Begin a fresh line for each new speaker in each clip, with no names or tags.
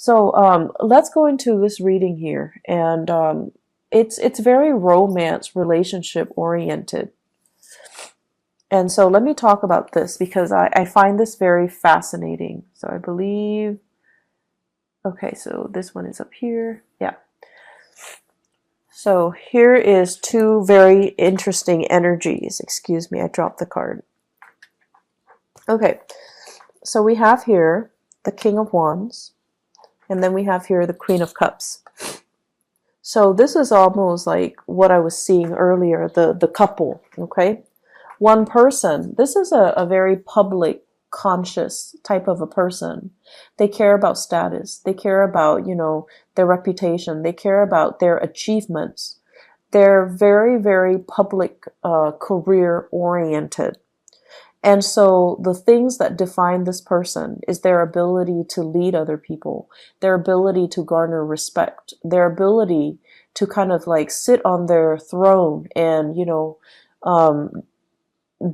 So let's go into this reading here, and it's very romance relationship oriented. And so let me talk about this because I find this very fascinating. So I believe, okay, so this one is up here. Yeah. So here is two very interesting energies. Excuse me, I dropped the card. Okay, so we have here the King of Wands, and then we have here the Queen of Cups. So this is almost like what I was seeing earlier, the couple, okay? One person. This is a very public, conscious type of a person. They care about status. They care about, their reputation. They care about their achievements. They're very, very public, career oriented. And so the things that define this person is their ability to lead other people, their ability to garner respect, their ability to kind of like sit on their throne and, um,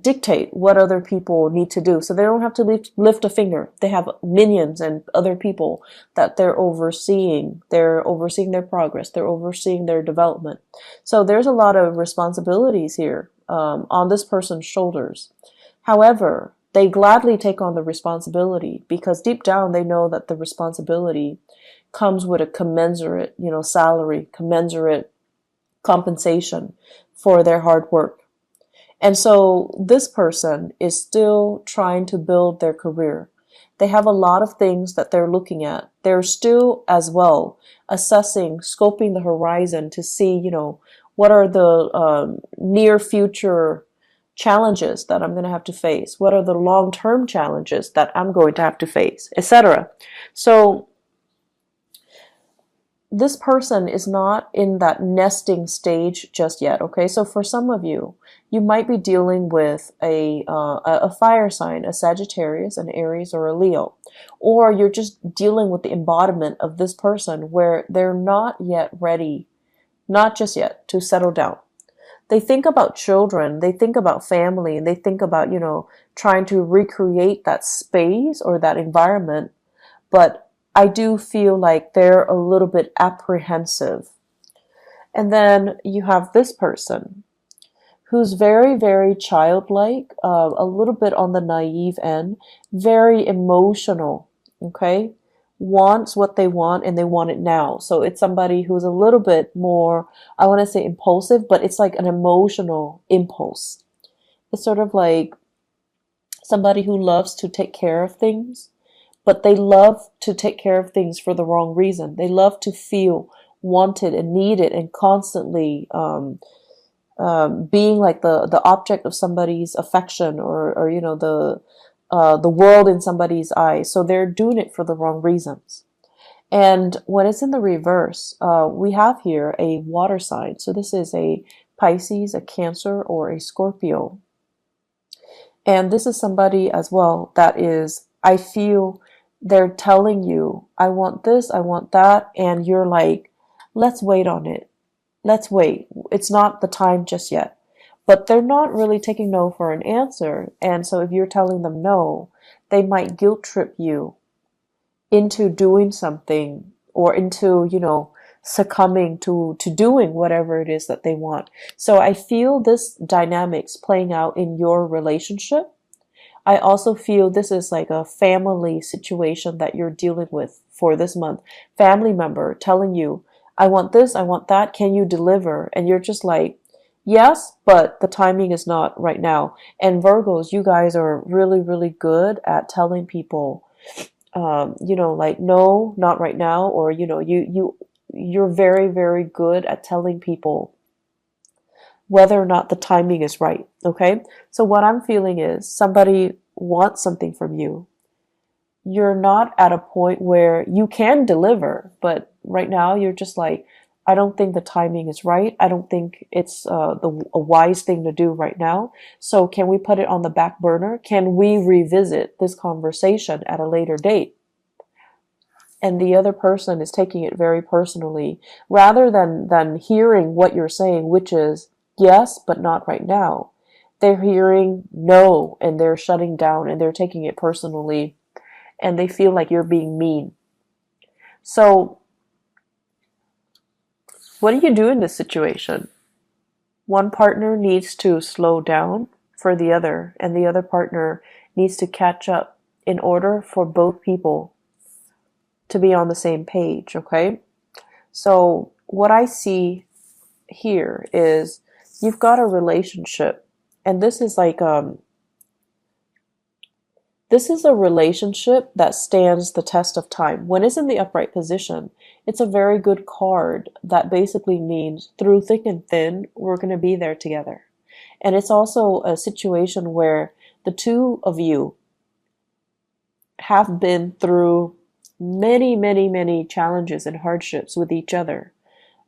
dictate what other people need to do. So they don't have to lift a finger. They have minions and other people that they're overseeing. They're overseeing their progress. They're overseeing their development. So there's a lot of responsibilities here on this person's shoulders. However, they gladly take on the responsibility because deep down they know that the responsibility comes with a commensurate, salary, commensurate compensation for their hard work. And so this person is still trying to build their career. They have a lot of things that they're looking at. They're still as well assessing, scoping the horizon to see, what are the near future challenges that I'm going to have to face? What are the long-term challenges that I'm going to have to face, etc. So this person is not in that nesting stage just yet. Okay, so for some of you, you might be dealing with a fire sign, a Sagittarius, an Aries, or a Leo, or you're just dealing with the embodiment of this person where they're not yet ready, not just yet, to settle down. They think about children, they think about family, and they think about, trying to recreate that space or that environment. But I do feel like they're a little bit apprehensive. And then you have this person who's very, very childlike, a little bit on the naive end, very emotional, okay? Wants what they want and they want it now. So it's somebody who's a little bit more, I want to say impulsive, but it's like an emotional impulse. It's sort of like somebody who loves to take care of things, but they love to take care of things for the wrong reason. They love to feel wanted and needed and constantly being like the object of somebody's affection or the world in somebody's eyes. So they're doing it for the wrong reasons. And when it's in the reverse, we have here a water sign. So this is a Pisces, a Cancer, or a Scorpio. And this is somebody as well that is, I feel they're telling you, I want this, I want that. And you're like, let's wait on it. Let's wait. It's not the time just yet. But they're not really taking no for an answer. And so if you're telling them no, they might guilt trip you into doing something or into, succumbing to doing whatever it is that they want. So I feel this dynamics playing out in your relationship. I also feel this is like a family situation that you're dealing with for this month. Family member telling you, I want this, I want that, can you deliver? And you're just like, yes, but the timing is not right now. And Virgos, you guys are really, really good at telling people, like, no, not right now. Or, you're very, very good at telling people whether or not the timing is right. Okay. So what I'm feeling is somebody wants something from you. You're not at a point where you can deliver, but right now you're just like, I don't think the timing is right. I don't think it's a wise thing to do right now. So can we put it on the back burner? Can we revisit this conversation at a later date? And the other person is taking it very personally, rather than hearing what you're saying, which is yes, but not right now. They're hearing no, and they're shutting down, and they're taking it personally, and they feel like you're being mean. So what do you do in this situation? One partner needs to slow down for the other, and the other partner needs to catch up in order for both people to be on the same page, okay? So what I see here is you've got a relationship, and this is a relationship that stands the test of time. When it's in the upright position, it's a very good card that basically means through thick and thin, we're going to be there together. And it's also a situation where the two of you have been through many, many, many challenges and hardships with each other.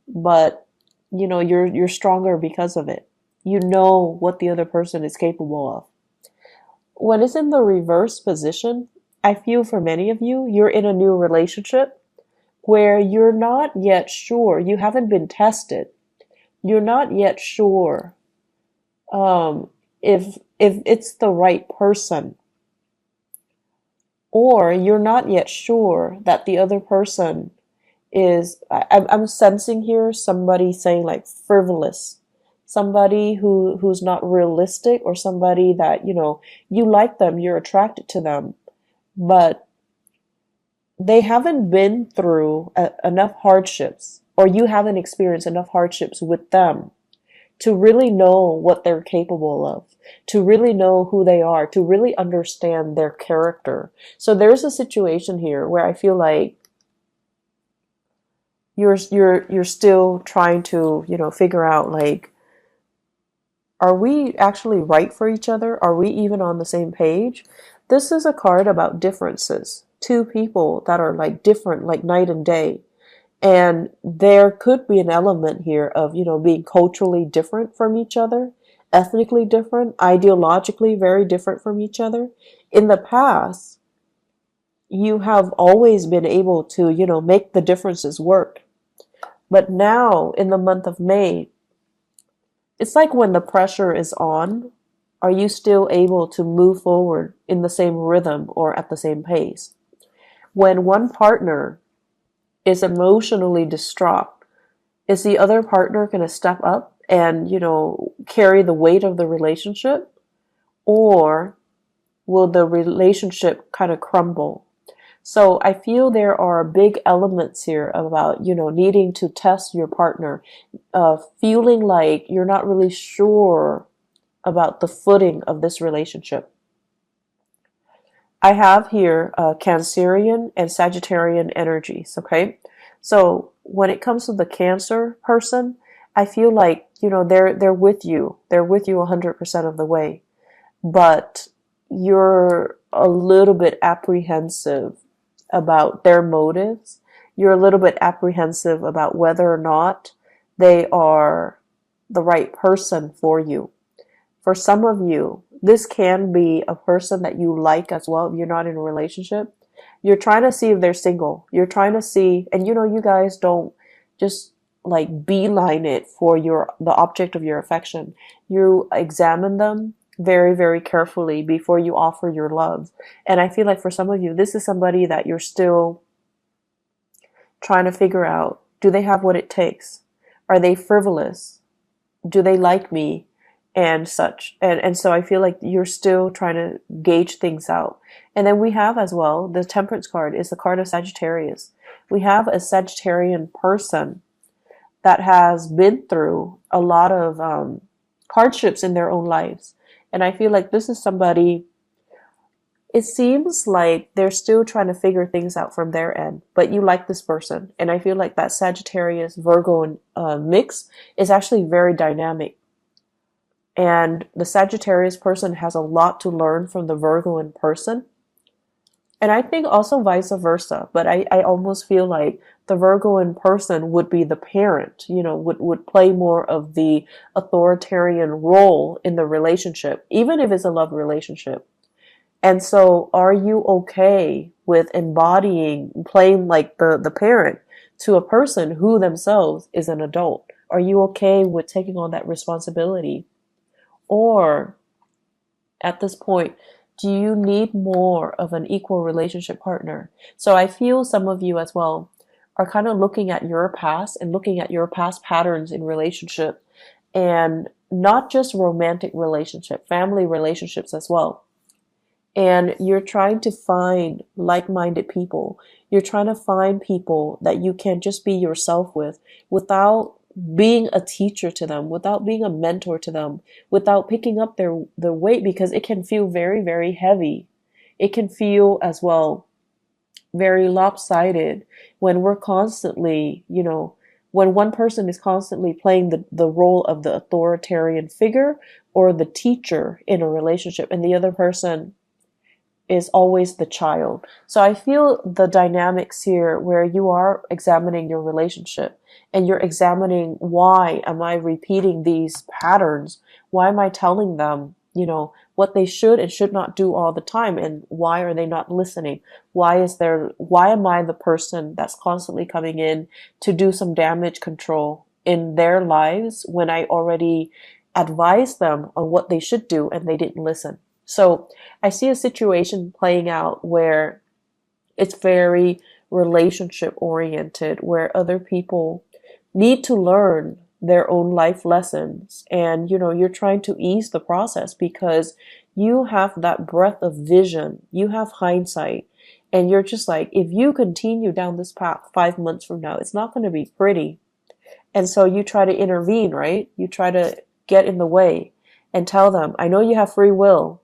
But you're stronger because of it. You know what the other person is capable of. When it's in the reverse position, I feel for many of you, you're in a new relationship where you're not yet sure, you haven't been tested. You're not yet sure if it's the right person, or you're not yet sure that the other person is. I'm sensing here somebody saying like frivolous, somebody who's not realistic, or somebody that you like them, you're attracted to them, but they haven't been through enough hardships, or you haven't experienced enough hardships with them to really know what they're capable of, to really know who they are, to really understand their character. So there's a situation here where I feel like you're still trying to, figure out, like, are we actually right for each other? Are we even on the same page? This is a card about differences. Two people that are like different, like night and day. And there could be an element here of, being culturally different from each other, ethnically different, ideologically very different from each other. In the past, you have always been able to, make the differences work. But now, in the month of May, it's like when the pressure is on, are you still able to move forward in the same rhythm or at the same pace? When one partner is emotionally distraught, is the other partner going to step up and, carry the weight of the relationship? Or will the relationship kind of crumble? So I feel there are big elements here about, needing to test your partner, feeling like you're not really sure about the footing of this relationship. I have here Cancerian and Sagittarian energies, okay? So when it comes to the Cancer person, I feel like, they're with you. They're with you 100% of the way. But you're a little bit apprehensive about their motives. You're a little bit apprehensive about whether or not they are the right person for you. For some of you, this can be a person that you like as well if you're not in a relationship. You're trying to see if they're single. You're trying to see, and you guys don't just like beeline it for the object of your affection. You examine them very, very carefully before you offer your love. And I feel like for some of you, this is somebody that you're still trying to figure out, do they have what it takes? Are they frivolous? Do they like me? And such. And so I feel like you're still trying to gauge things out. And then we have as well, the Temperance card is the card of Sagittarius. We have a Sagittarian person that has been through a lot of hardships in their own lives. And I feel like this is somebody, it seems like they're still trying to figure things out from their end, but you like this person. And I feel like that Sagittarius Virgo mix is actually very dynamic. And the Sagittarius person has a lot to learn from the Virgoan person. And I think also vice versa. But I almost feel like the Virgoan person would be the parent, would play more of the authoritarian role in the relationship, even if it's a love relationship. And so are you okay with playing like the parent to a person who themselves is an adult? Are you okay with taking on that responsibility? Or at this point, do you need more of an equal relationship partner? So I feel some of you as well, are kind of looking at your past and looking at your past patterns in relationship, and not just romantic relationship, family relationships as well. And you're trying to find like-minded people. You're trying to find people that you can just be yourself with without being a teacher to them, without being a mentor to them, without picking up their weight, because it can feel very, very heavy. It can feel as well very lopsided when we're constantly, when one person is constantly playing the role of the authoritarian figure or the teacher in a relationship, and the other person is always the child. So I feel the dynamics here where you are examining your relationship and you're examining, why am I repeating these patterns? Why am I telling them, what they should and should not do all the time? And why are they not listening? Why am I the person that's constantly coming in to do some damage control in their lives when I already advised them on what they should do and they didn't listen? So I see a situation playing out where it's very relationship oriented, where other people need to learn their own life lessons. And, you're trying to ease the process because you have that breadth of vision, you have hindsight, and you're just like, if you continue down this path 5 months from now, it's not going to be pretty. And so you try to intervene, right? You try to get in the way and tell them, I know you have free will,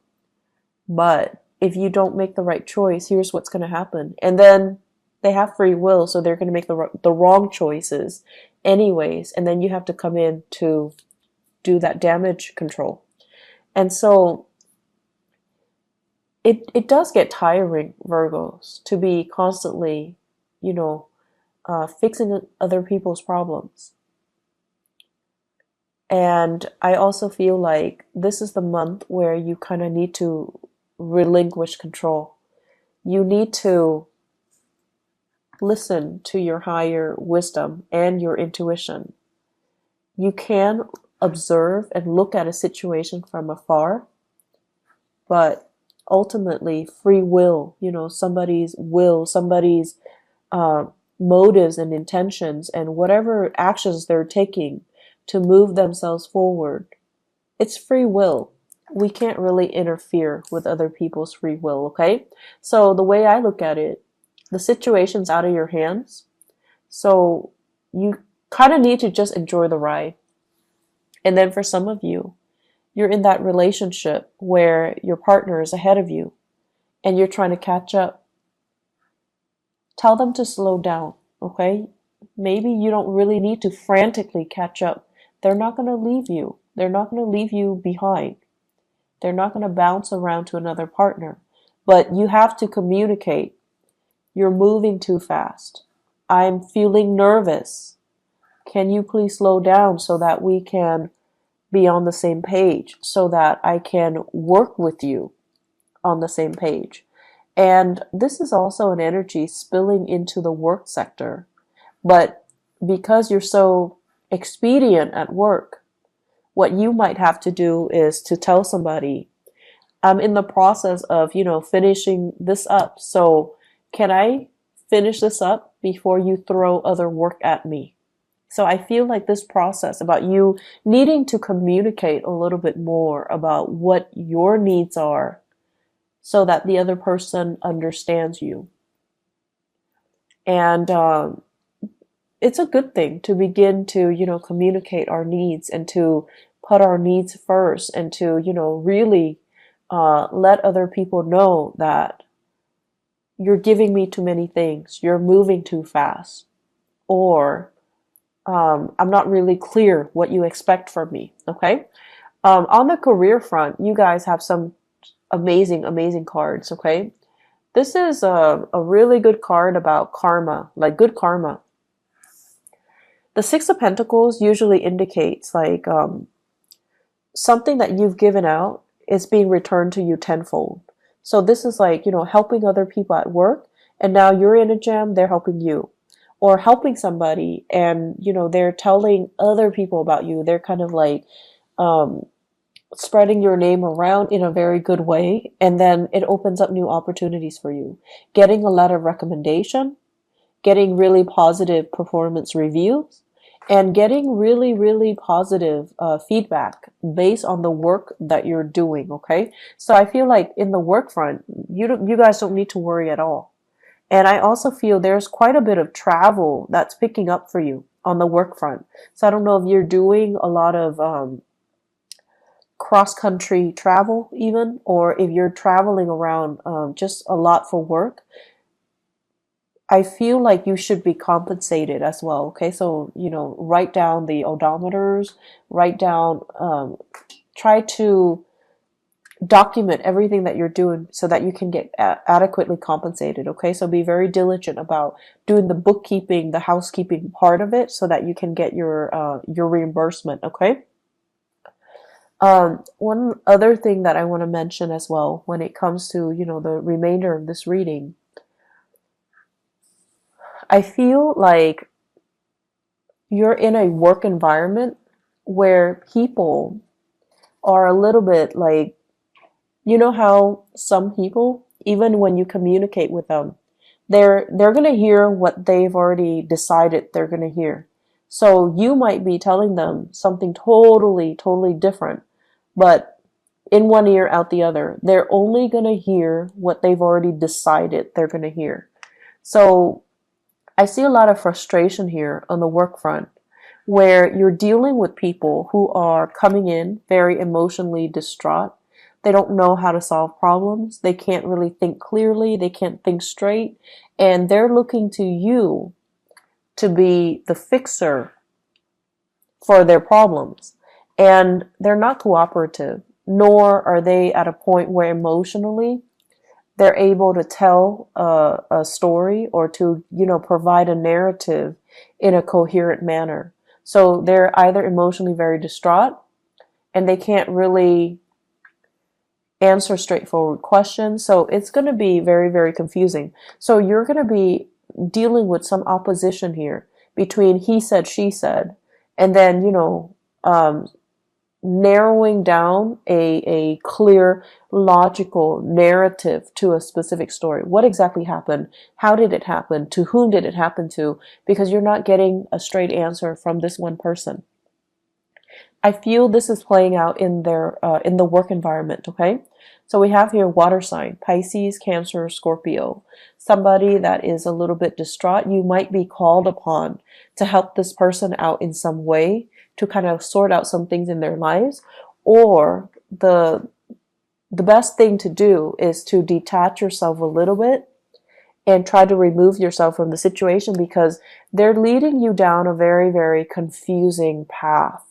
but if you don't make the right choice, here's what's going to happen. And then they have free will, so they're going to make the wrong choices anyways. And then you have to come in to do that damage control. And so it does get tiring, Virgos, to be constantly, fixing other people's problems. And I also feel like this is the month where you kind of need to relinquish control. You need to listen to your higher wisdom and your intuition. You can observe and look at a situation from afar, but ultimately free will, somebody's will, somebody's motives and intentions and whatever actions they're taking to move themselves forward, it's free will. We can't really interfere with other people's free will, okay? So the way I look at it, the situation's out of your hands. So you kind of need to just enjoy the ride. And then for some of you, you're in that relationship where your partner is ahead of you and you're trying to catch up. Tell them to slow down, okay? Maybe you don't really need to frantically catch up. They're not going to leave you. They're not going to leave you behind. They're not going to bounce around to another partner. But you have to communicate. You're moving too fast. I'm feeling nervous. Can you please slow down so that we can be on the same page, so that I can work with you on the same page? And this is also an energy spilling into the work sector. But because you're so expedient at work, what you might have to do is to tell somebody, I'm in the process of, finishing this up. So can I finish this up before you throw other work at me? So I feel like this process about you needing to communicate a little bit more about what your needs are so that the other person understands you. And it's a good thing to begin to, communicate our needs and to put our needs first and to, really let other people know that you're giving me too many things, you're moving too fast, or I'm not really clear what you expect from me, okay? On the career front, you guys have some amazing, amazing cards, okay? This is a really good card about karma, like good karma. The Six of Pentacles usually indicates like something that you've given out is being returned to you tenfold. So this is like, helping other people at work, and now you're in a jam, they're helping you. Or helping somebody and, they're telling other people about you. They're kind of like spreading your name around in a very good way. And then it opens up new opportunities for you. Getting a letter of recommendation getting really positive performance reviews, and getting really, really positive feedback based on the work that you're doing. Okay, so I feel like in the work front, you guys don't need to worry at all. And I also feel there's quite a bit of travel that's picking up for you on the work front. So I don't know if you're doing a lot of cross country travel, even, or if you're traveling around just a lot for work. I feel like you should be compensated as well. Okay, so write down the odometers, write down, try to document everything that you're doing so that you can get adequately compensated. Okay, so be very diligent about doing the bookkeeping, the housekeeping part of it, so that you can get your reimbursement. Okay. One other thing that I want to mention as well when it comes to the remainder of this reading, I feel like you're in a work environment where people are a little bit like, how some people, even when you communicate with them, they're going to hear what they've already decided they're going to hear. So you might be telling them something totally, totally different, but in one ear, out the other. They're only going to hear what they've already decided they're going to hear. So I see a lot of frustration here on the work front, where you're dealing with people who are coming in very emotionally distraught. They don't know how to solve problems. They can't really think clearly. They can't think straight. And they're looking to you to be the fixer for their problems. And they're not cooperative, nor are they at a point where emotionally they're able to tell a story or to, provide a narrative in a coherent manner. So they're either emotionally very distraught and they can't really answer straightforward questions. So it's going to be very, very confusing. So you're going to be dealing with some opposition here between he said, she said, and then, narrowing down a clear, logical narrative to a specific story. What exactly happened? How did it happen? To whom did it happen to? Because you're not getting a straight answer from this one person. I feel this is playing out in the work environment. Okay, so we have here water sign: Pisces, Cancer, Scorpio. Somebody that is a little bit distraught. You might be called upon to help this person out in some way, to kind of sort out some things in their lives, or the best thing to do is to detach yourself a little bit and try to remove yourself from the situation, because they're leading you down a very, very confusing path.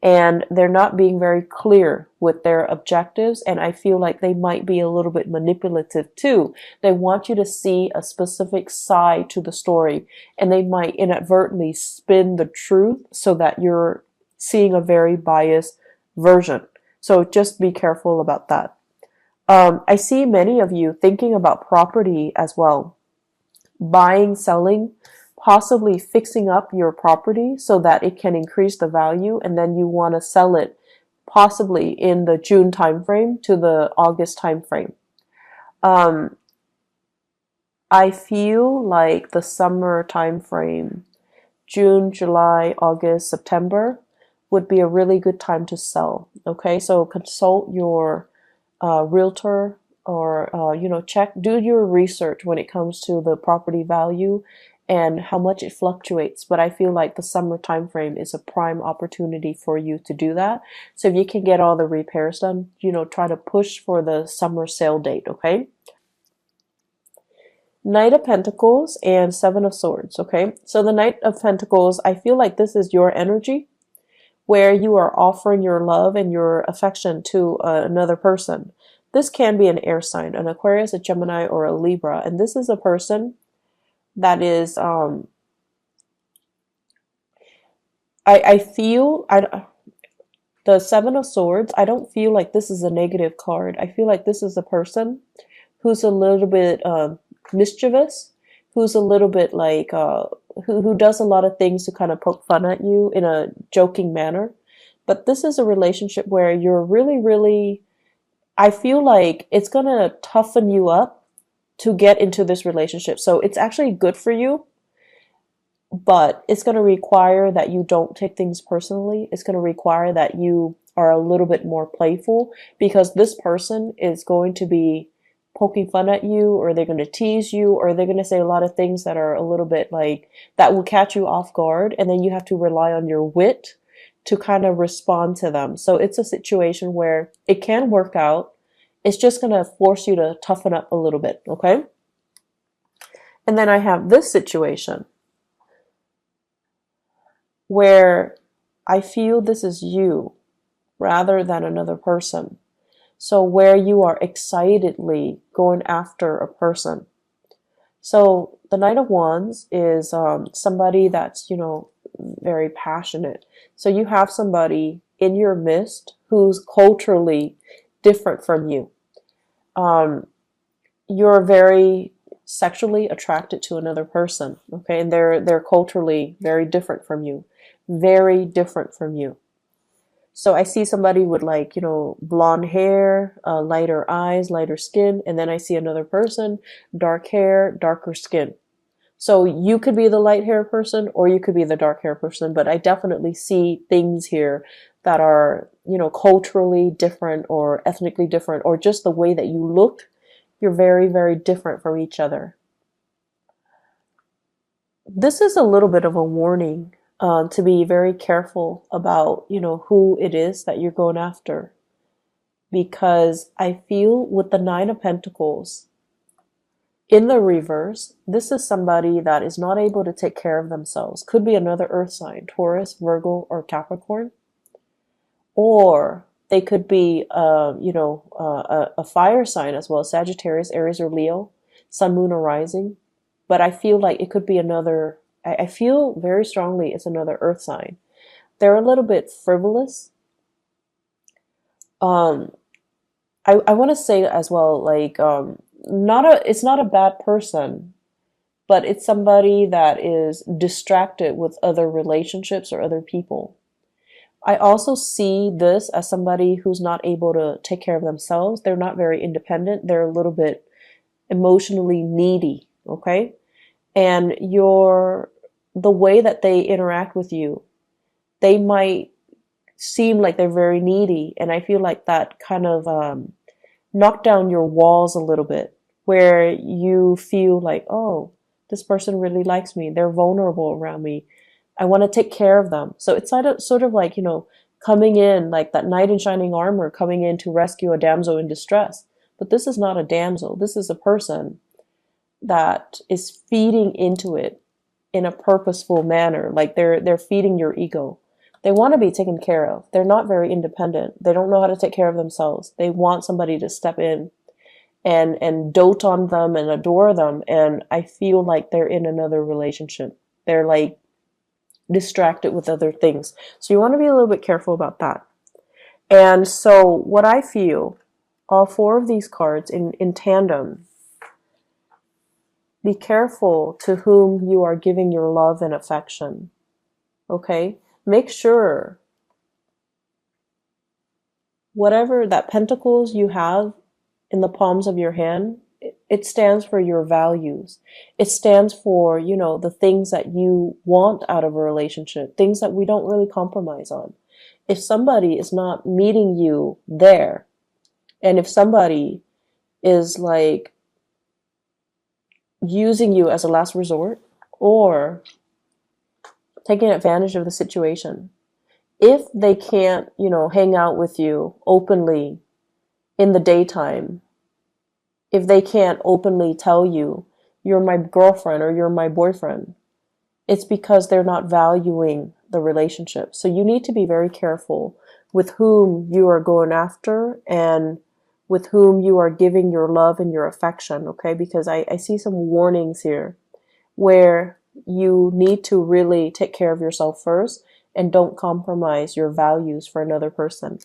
And they're not being very clear with their objectives, and I feel like they might be a little bit manipulative too. They want you to see a specific side to the story, and they might inadvertently spin the truth so that you're seeing a very biased version. So just be careful about that. I see many of you thinking about property as well. Buying, selling, possibly fixing up your property so that it can increase the value, and then you want to sell it possibly in the June timeframe to the August timeframe. I feel like the summer timeframe, June, July, August, September, would be a really good time to sell. Okay, so consult your realtor, or do your research when it comes to the property value and how much it fluctuates. But I feel like the summer time frame is a prime opportunity for you to do that. So if you can get all the repairs done, try to push for the summer sale date. Okay. Knight of Pentacles and Seven of Swords. Okay, so the Knight of Pentacles, I feel like this is your energy, where you are offering your love and your affection to another person. This can be an air sign, an Aquarius, a Gemini, or a Libra. And this is a person that is, I feel, the Seven of Swords, I don't feel like this is a negative card. I feel like this is a person who's a little bit mischievous, who's a little bit like, who does a lot of things to kind of poke fun at you in a joking manner. But this is a relationship where you're really, really, I feel like it's going to toughen you up to get into this relationship. So it's actually good for you, but it's going to require that you don't take things personally. It's going to require that you are a little bit more playful, because this person is going to be poking fun at you, or they're going to tease you, or they're going to say a lot of things that are a little bit like that will catch you off guard, and then you have to rely on your wit to kind of respond to them. So it's a situation where it can work out. It's just going to force you to toughen up a little bit, okay? And then I have this situation where I feel this is you rather than another person. So where you are excitedly going after a person. So the Knight of Wands is somebody that's, very passionate. So you have somebody in your midst who's culturally different from you. You're very sexually attracted to another person, okay? And they're culturally very different from you. Very different from you. So I see somebody with blonde hair, lighter eyes, lighter skin, and then I see another person, dark hair, darker skin. So you could be the light hair person or you could be the dark hair person, but I definitely see things here that are, culturally different or ethnically different, or just the way that you look, you're very, very different from each other. This is a little bit of a warning. To be very careful about, who it is that you're going after. Because I feel with the Nine of Pentacles, in the reverse, this is somebody that is not able to take care of themselves. Could be another earth sign, Taurus, Virgo, or Capricorn. Or they could be, a fire sign as well, Sagittarius, Aries, or Leo, Sun, Moon, or Rising. But I feel like it could be another, I feel very strongly it's another earth sign. They're a little bit frivolous. I want to say as well, it's not a bad person, but it's somebody that is distracted with other relationships or other people. I also see this as somebody who's not able to take care of themselves. They're not very independent. They're a little bit emotionally needy, okay? And the way that they interact with you, they might seem like they're very needy. And I feel like that kind of knocked down your walls a little bit, where you feel like, oh, this person really likes me. They're vulnerable around me. I want to take care of them. So it's sort of like, coming in like that knight in shining armor, coming in to rescue a damsel in distress. But this is not a damsel. This is a person that is feeding into it in a purposeful manner. Like they're feeding your ego. They want to be taken care of. They're not very independent. They don't know how to take care of themselves. They want somebody to step in and dote on them and adore them. And I feel like they're in another relationship. They're like distracted with other things. So you want to be a little bit careful about that. And so what I feel, all four of these cards in tandem, be careful to whom you are giving your love and affection. Okay? Make sure whatever that pentacles you have in the palms of your hand, it stands for your values. It stands for, the things that you want out of a relationship, things that we don't really compromise on. If somebody is not meeting you there, and if somebody is like using you as a last resort or taking advantage of the situation, if they can't, hang out with you openly in the daytime, if they can't openly tell you, you're my girlfriend or you're my boyfriend, it's because they're not valuing the relationship. So you need to be very careful with whom you are going after and with whom you are giving your love and your affection, okay? Because I see some warnings here where you need to really take care of yourself first and don't compromise your values for another person.